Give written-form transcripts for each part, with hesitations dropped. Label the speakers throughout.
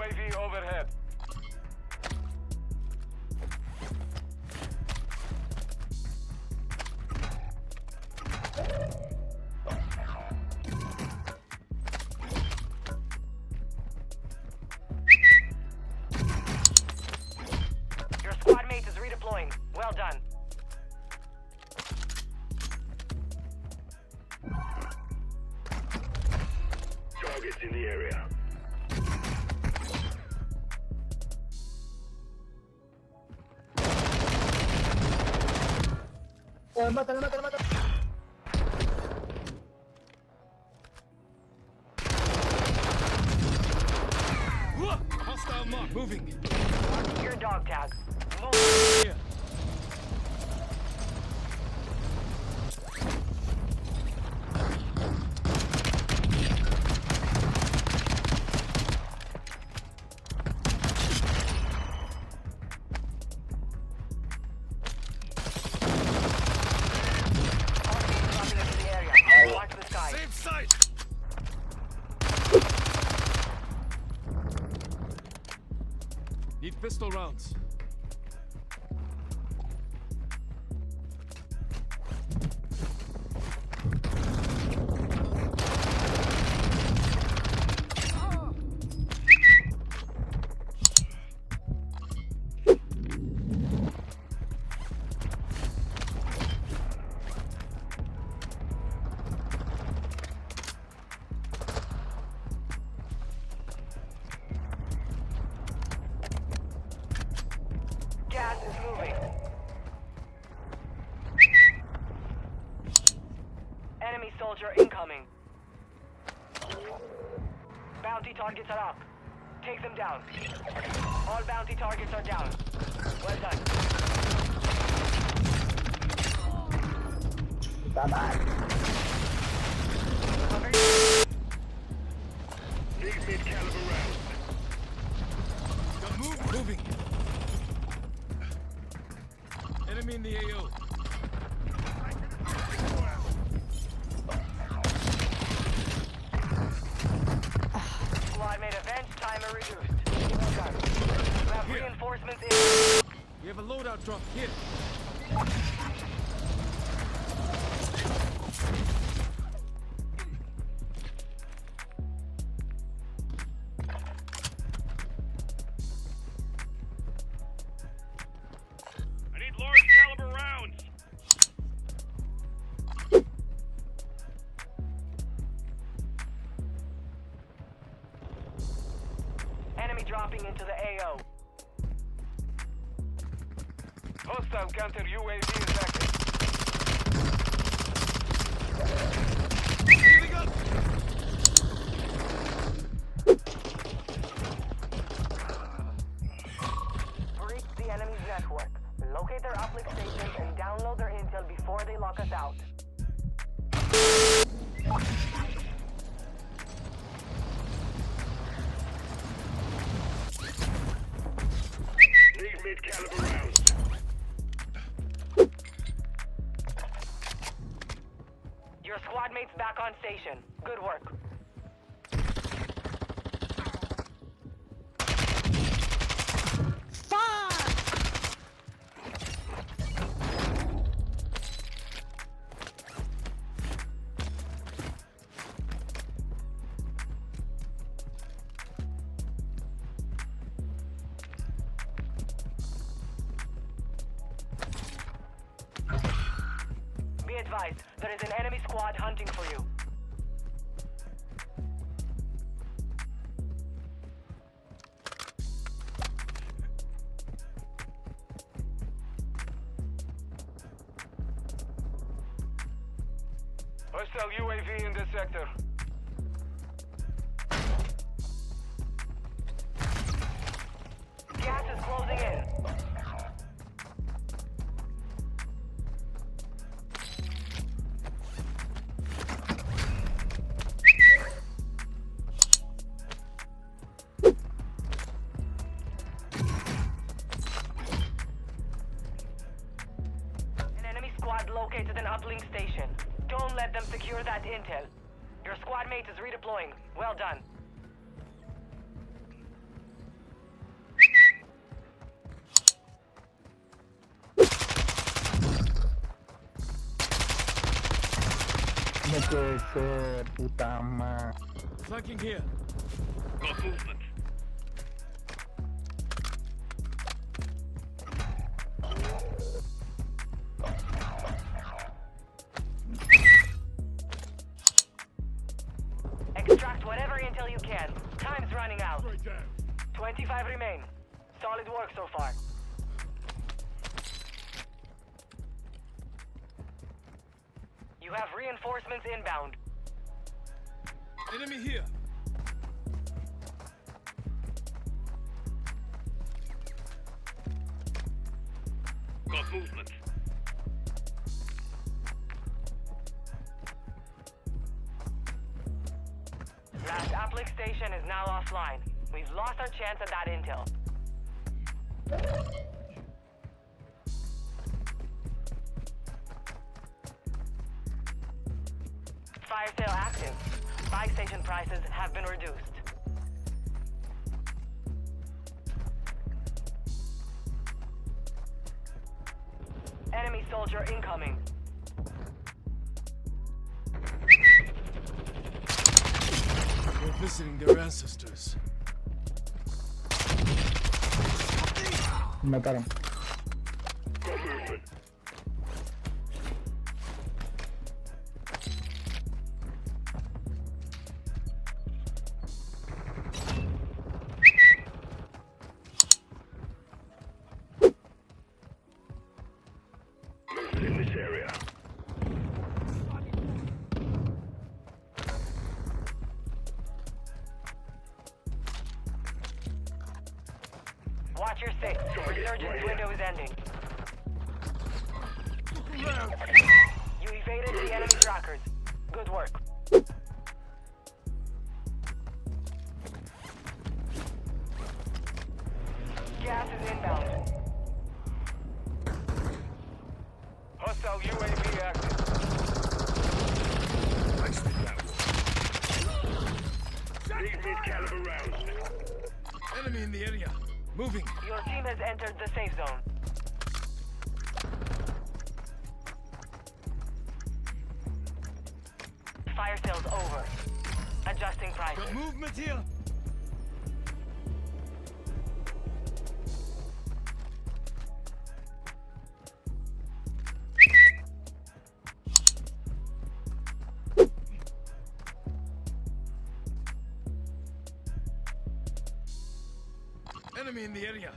Speaker 1: UAV overhead.
Speaker 2: Your squad mate is redeploying. Well done.
Speaker 1: Targets in the area.
Speaker 3: Mata.
Speaker 4: Hostile mark moving.
Speaker 2: Marking your dog tag. Move.
Speaker 4: Here.
Speaker 2: Dropping into the area. Watch the sky.
Speaker 4: Save site. Need pistol rounds.
Speaker 2: Gas is moving. Enemy soldier incoming. Bounty targets are up. Take them down. All bounty targets are down. Well done.
Speaker 1: Need mid-caliber rounds.
Speaker 4: Got moving. Enemy in the AO.
Speaker 2: Squad mate event timer reduced. Well done. You have reinforcements in.
Speaker 4: We have a loadout drop here.
Speaker 1: I need large caliber rounds.
Speaker 2: Enemy dropping into the AO.
Speaker 1: Hostile counter UAV is active.
Speaker 4: Moving up.
Speaker 2: Breach the enemy's network. Locate their uplink stations and download their intel before they lock us out.
Speaker 1: Need mid-caliber rounds.
Speaker 2: Your squad mate's back on station. Good work. Be advised, there is an enemy squad hunting for you.
Speaker 1: Hostile UAV in this sector.
Speaker 2: Gas is closing in. An enemy squad located an uplink station. Don't let them secure that intel. Your squad mate is redeploying. Well done.
Speaker 3: No puede ser, puta madre.
Speaker 4: Flanking here.
Speaker 1: Got movement.
Speaker 2: Extract whatever intel you can. Time's running out.
Speaker 4: Right down.
Speaker 2: 25 remain. Solid work so far. You have reinforcements inbound.
Speaker 4: Enemy here.
Speaker 1: Got movement.
Speaker 2: Last uplink station is now offline. We've lost our chance at that intel. Fire sale active. Buy station prices have been reduced. Enemy soldier incoming.
Speaker 4: They're visiting their ancestors.
Speaker 3: Me mataron.
Speaker 1: Got movement. Movement in this area.
Speaker 2: Watch your six. Resurgence window is ending. You evaded the enemy trackers. Good work. Gas is inbound.
Speaker 1: Hostile UAV active. I spit that one. Need mid-caliber rounds.
Speaker 4: Enemy in the area. Moving.
Speaker 2: Your team has entered the safe zone. Fire sales over. Adjusting prices.
Speaker 4: Got movement here. Enemy in the area.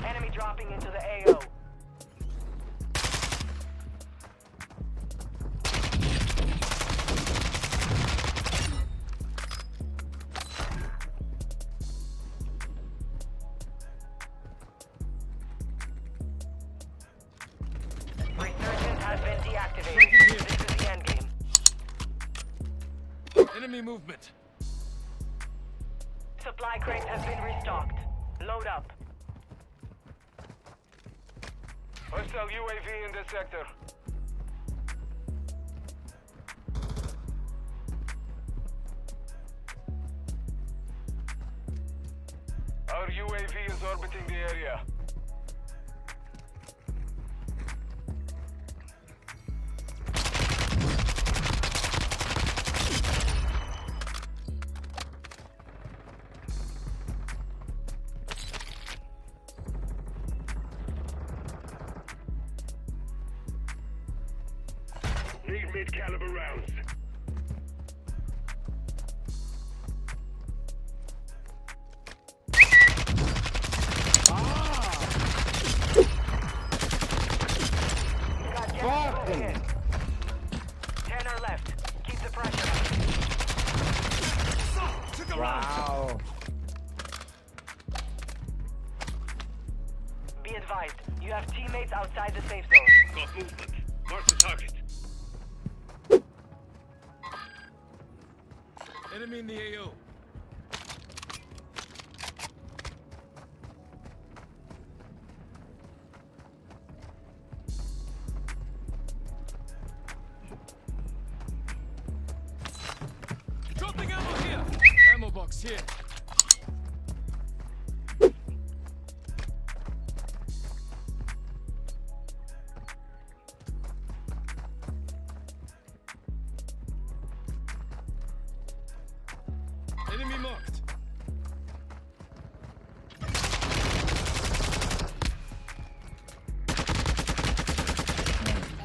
Speaker 2: Enemy dropping into the AO. Resurgence has been deactivated. This is the end game.
Speaker 4: Enemy movement.
Speaker 2: Supply crates have been restocked. Load up.
Speaker 1: Hostile UAV in this sector. Our UAV is orbiting the area. Need mid-caliber rounds.
Speaker 2: Got gas moving in. 10 are left. Keep the pressure up.
Speaker 4: Took a round.
Speaker 3: Wow.
Speaker 2: Be advised, you have teammates outside the safe zone.
Speaker 1: Got movement. Mark the target.
Speaker 4: Enemy in the AO. Dropping ammo here. Ammo box here.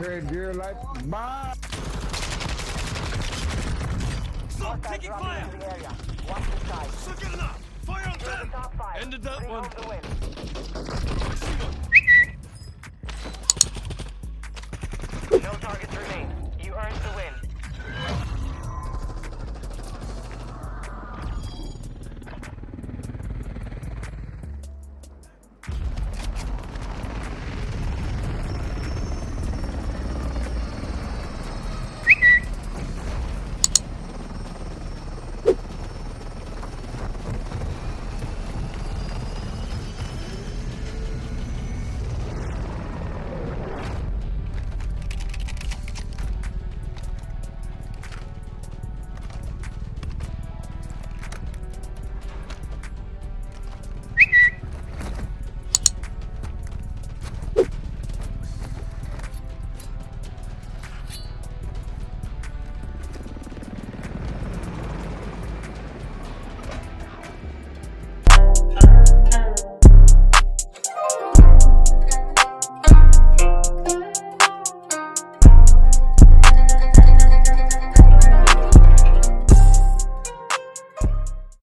Speaker 3: Red deer like bye.
Speaker 4: Stop taking fire!
Speaker 2: The area. Watch the side.
Speaker 4: Suck it up! Fire on
Speaker 2: You're in
Speaker 4: them!
Speaker 2: the top 5.
Speaker 4: Ended that
Speaker 2: Bring
Speaker 4: one.
Speaker 2: home the win.